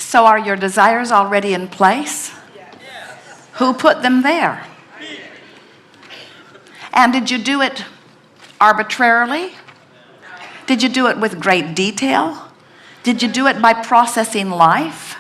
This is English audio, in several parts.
So are your desires already in place? Who put them there? And did you do it arbitrarily? Did you do it with great detail? Did you do it by processing life?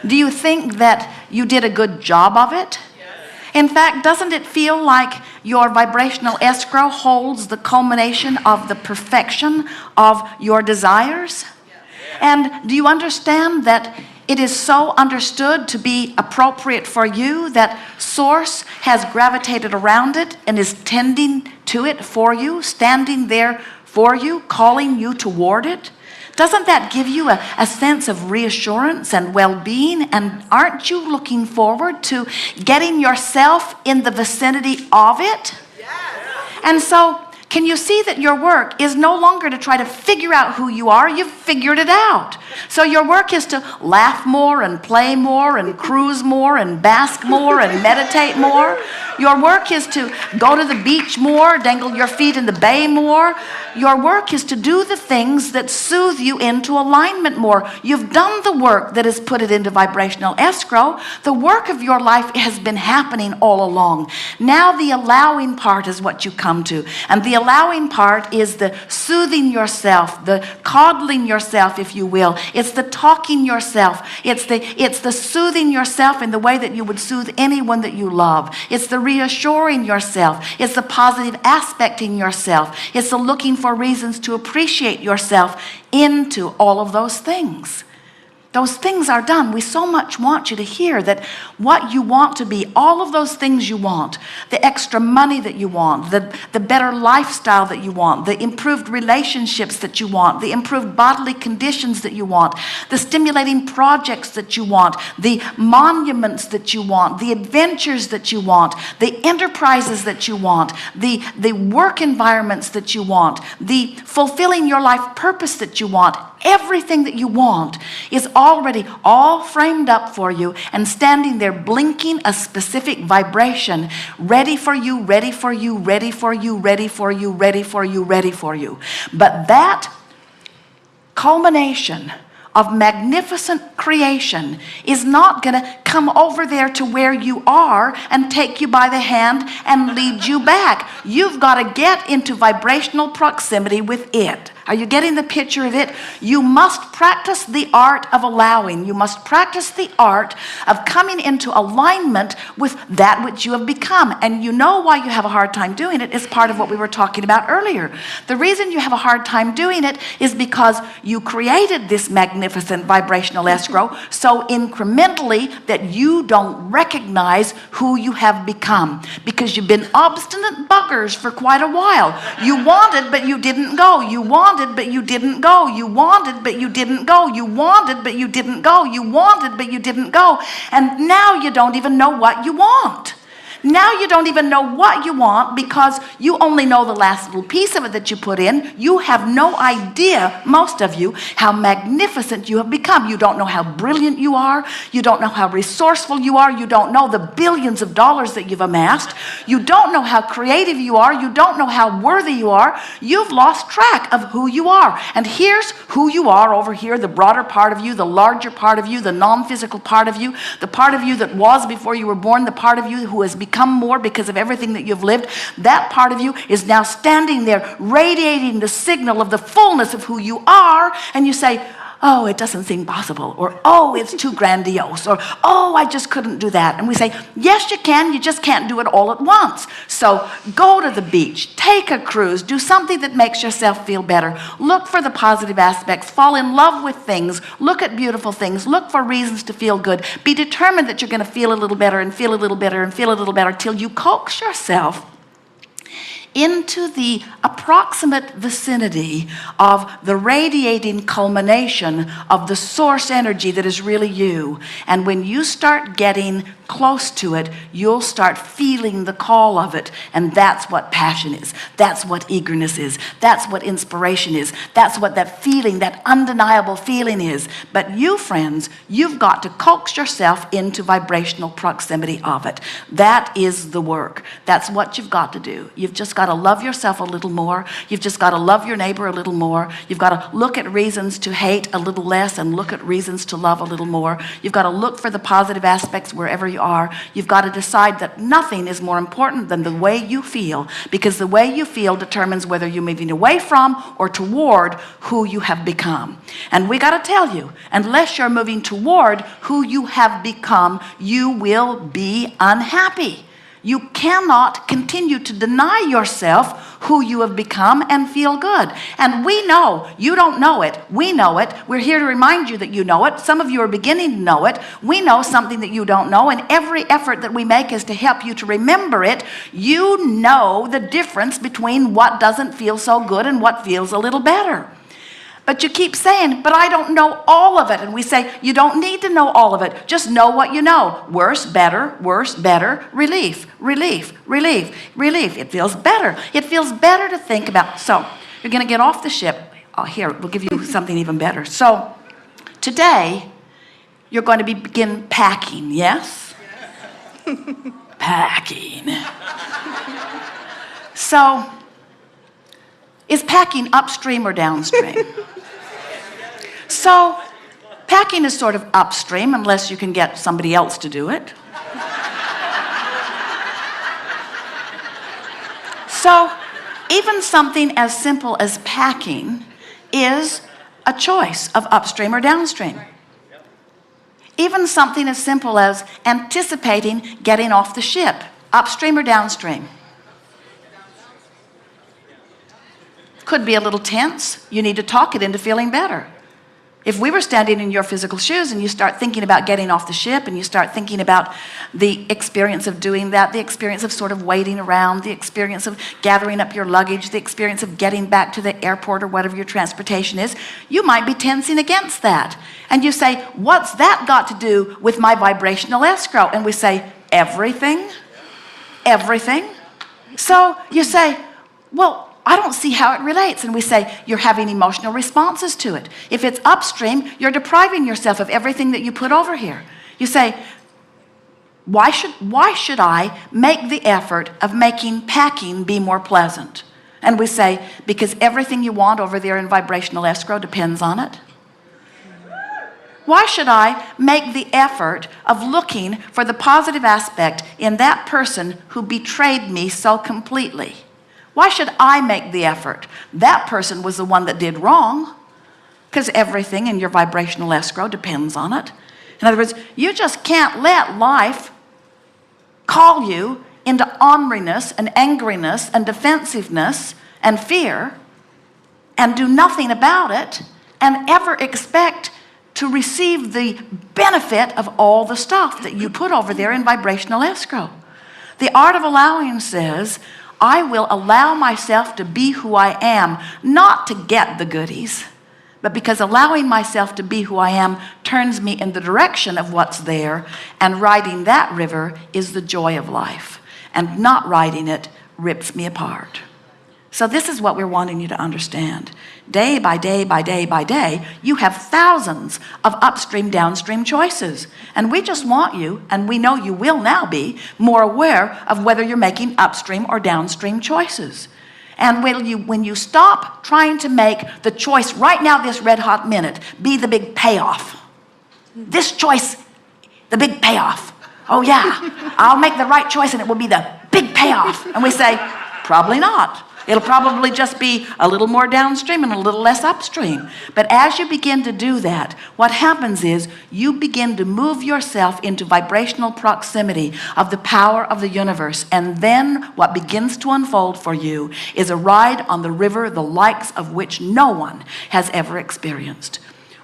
Do you think that you did a good job of it? In fact, doesn't it feel like your vibrational escrow holds the culmination of the perfection of your desires? And do you understand that it is so understood to be appropriate for you that Source has gravitated around it and is tending to it for you, standing there for you, calling you toward it? Doesn't that give you a sense of reassurance and well-being? And aren't you looking forward to getting yourself in the vicinity of it? And so, can you see that your work is no longer to try to figure out who you are? You've figured it out. So your work is to laugh more and play more and cruise more and bask more and meditate more. Your work is to go to the beach more, dangle your feet in the bay more. Your work is to do the things that soothe you into alignment more. You've done the work that has put it into vibrational escrow. The work of your life has been happening all along. Now the allowing part is what you come to. And the allowing part is the soothing yourself, the coddling yourself, if you will. It's the talking yourself. It's the soothing yourself in the way that you would soothe anyone that you love. It's the reassuring yourself. It's the positive aspecting yourself. It's the looking for reasons to appreciate yourself into all of those things. Those things are done. We so much want you to hear that what you want to be, all of those things you want, the extra money that you want, the better lifestyle that you want, the improved relationships that you want, the improved bodily conditions that you want, the stimulating projects that you want, the monuments that you want, the adventures that you want, the enterprises that you want, the work environments that you want, the fulfilling your life purpose that you want. Everything that you want is already all framed up for you and standing there blinking a specific vibration, ready for you, ready for you, ready for you, ready for you, ready for you, ready for you. But that culmination of magnificent creation is not going to come over there to where you are and take you by the hand and lead you back. You've got to get into vibrational proximity with it. Are you getting the picture of it? You must practice the art of allowing. You must practice the art of coming into alignment with that which you have become. And you know why you have a hard time doing it is part of what we were talking about earlier. The reason you have a hard time doing it is because you created this magnificent vibrational escrow so incrementally that you don't recognize who you have become, because you've been obstinate buggers for quite a while. You wanted, but you didn't go. You wanted, but you didn't go. You wanted, but you didn't go. You wanted, but you didn't go. You wanted, but you didn't go. And now you don't even know what you want. Now you don't even know what you want because you only know the last little piece of it that you put in. You have no idea, most of you, how magnificent you have become. You don't know how brilliant you are. You don't know how resourceful you are. You don't know the billions of dollars that you've amassed. You don't know how creative you are. You don't know how worthy you are. You've lost track of who you are. And here's who you are over here, the broader part of you, the larger part of you, the non-physical part of you, the part of you that was before you were born, the part of you who has become more because of everything that you've lived. That part of you is now standing there radiating the signal of the fullness of who you are, and you say, oh, it doesn't seem possible, or oh, it's too grandiose, or oh, I just couldn't do that. And we say, yes, you can, you just can't do it all at once. So go to the beach, take a cruise, do something that makes yourself feel better. Look for the positive aspects, fall in love with things, look at beautiful things, look for reasons to feel good. Be determined that you're going to feel a little better and feel a little better and feel a little better till you coax yourself into the approximate vicinity of the radiating culmination of the source energy that is really you. And when you start getting close to it, you'll start feeling the call of it. And that's what passion is. That's what eagerness is. That's what inspiration is. That's what that feeling, that undeniable feeling is. But you, friends, you've got to coax yourself into vibrational proximity of it. That is the work. That's what you've got to do. You've just got to love yourself a little more. You've just got to love your neighbor a little more. You've got to look at reasons to hate a little less and look at reasons to love a little more. You've got to look for the positive aspects wherever you are. You've got to decide that nothing is more important than the way you feel, because the way you feel determines whether you're moving away from or toward who you have become. And we got to tell you, unless you're moving toward who you have become, you will be unhappy. You cannot continue to deny yourself who you have become and feel good. And we know, you don't know it, we know it. We're here to remind you that you know it. Some of you are beginning to know it. We know something that you don't know, and every effort that we make is to help you to remember it. You know the difference between what doesn't feel so good and what feels a little better. But you keep saying, but I don't know all of it. And we say, you don't need to know all of it. Just know what you know. Worse, better, relief, relief, relief, relief. It feels better. It feels better to think about. So you're going to get off the ship. Oh, here, we'll give you something even better. So today, you're going to begin packing, yes? Packing. So, is packing upstream or downstream? So, packing is sort of upstream unless you can get somebody else to do it. So, even something as simple as packing is a choice of upstream or downstream. Even something as simple as anticipating getting off the ship, upstream or downstream. Could be a little tense. You need to talk it into feeling better. If we were standing in your physical shoes and you start thinking about getting off the ship and you start thinking about the experience of doing that, the experience of sort of waiting around, the experience of gathering up your luggage, the experience of getting back to the airport or whatever your transportation is, you might be tensing against that. And you say, what's that got to do with my vibrational escrow? And we say, everything, everything. So you say, well, I don't see how it relates. And we say, you're having emotional responses to it. If it's upstream, you're depriving yourself of everything that you put over here. You say, why should I make the effort of making packing be more pleasant? And we say, because everything you want over there in vibrational escrow depends on it. Why should I make the effort of looking for the positive aspect in that person who betrayed me so completely? Why should I make the effort? That person was the one that did wrong, because everything in your vibrational escrow depends on it. In other words, you just can't let life call you into orneriness and angriness and defensiveness and fear and do nothing about it and ever expect to receive the benefit of all the stuff that you put over there in vibrational escrow. The art of allowing says, I will allow myself to be who I am, not to get the goodies, but because allowing myself to be who I am turns me in the direction of what's there, and riding that river is the joy of life, and not riding it rips me apart. So this is what we're wanting you to understand. Day by day by day by day, you have thousands of upstream, downstream choices. And we just want you, and we know you will now be, more aware of whether you're making upstream or downstream choices. And when you stop trying to make the choice right now, this red hot minute, be the big payoff. This choice, the big payoff. Oh yeah, I'll make the right choice and it will be the big payoff. And we say, probably not. It'll probably just be a little more downstream and a little less upstream. But as you begin to do that, what happens is you begin to move yourself into vibrational proximity of the power of the universe. And then what begins to unfold for you is a ride on the river, the likes of which no one has ever experienced.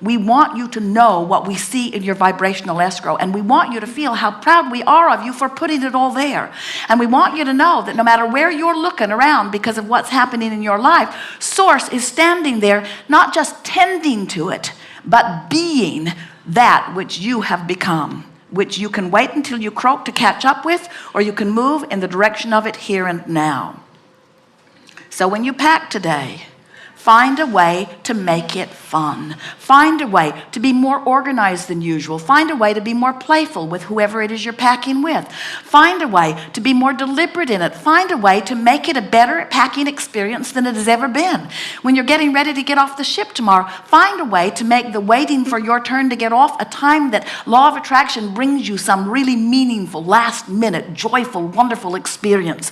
We want you to know what we see in your vibrational escrow, and we want you to feel how proud we are of you for putting it all there. And we want you to know that no matter where you're looking around because of what's happening in your life, Source is standing there, not just tending to it, but being that which you have become, which you can wait until you croak to catch up with, or you can move in the direction of it here and now. So when you pack today, Find a way to make it fun. Find a way to be more organized than usual. Find a way to be more playful with whoever it is you're packing with. Find a way to be more deliberate in it. Find a way to make it a better packing experience than it has ever been. When you're getting ready to get off the ship tomorrow, find a way to make the waiting for your turn to get off a time that law of attraction brings you some really meaningful, last-minute, joyful, wonderful experience.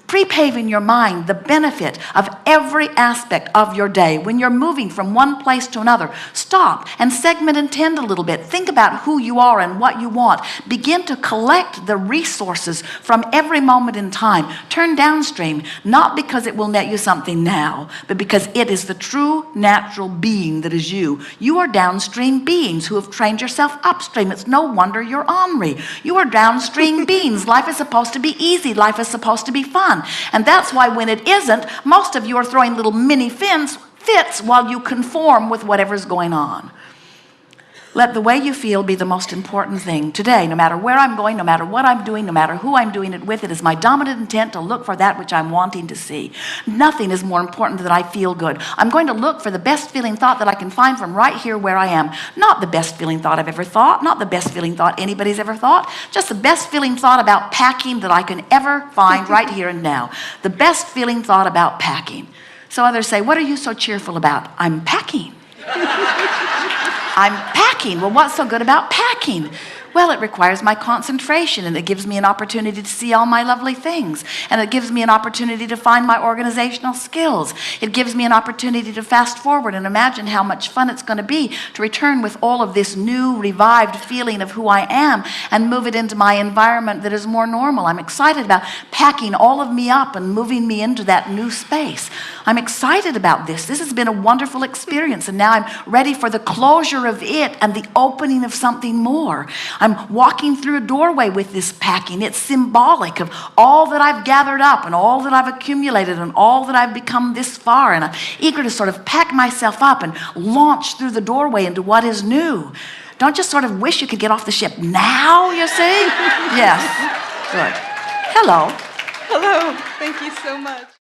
Pre-paving your mind the benefit of every aspect of your day. When you're moving from one place to another, stop and segment and tend a little bit. Think about who you are and what you want. Begin to collect the resources from every moment in time. Turn downstream, not because it will net you something now, but because it is the true natural being that is you. You are downstream beings who have trained yourself upstream. It's no wonder you're ornery. You are downstream beings. Life is supposed to be easy. Life is supposed to be fun. And that's why when it isn't, most of you are throwing little mini fits while you conform with whatever's going on. Let the way you feel be the most important thing. Today, no matter where I'm going, no matter what I'm doing, no matter who I'm doing it with, it is my dominant intent to look for that which I'm wanting to see. Nothing is more important than I feel good. I'm going to look for the best feeling thought that I can find from right here where I am. Not the best feeling thought I've ever thought, not the best feeling thought anybody's ever thought, just the best feeling thought about packing that I can ever find right here and now. The best feeling thought about packing. So others say, what are you so cheerful about? I'm packing. I'm packing. Well, what's so good about packing? Well, it requires my concentration, and it gives me an opportunity to see all my lovely things, and it gives me an opportunity to find my organizational skills. It gives me an opportunity to fast forward and imagine how much fun it's going to be to return with all of this new, revived feeling of who I am and move it into my environment that is more normal. I'm excited about packing all of me up and moving me into that new space. I'm excited about this. This has been a wonderful experience, and now I'm ready for the closure of it and the opening of something more. I'm walking through a doorway with this packing. It's symbolic of all that I've gathered up and all that I've accumulated and all that I've become this far. And I'm eager to sort of pack myself up and launch through the doorway into what is new. Don't just sort of wish you could get off the ship now, you see? Yes. Good. Hello. Hello. Thank you so much.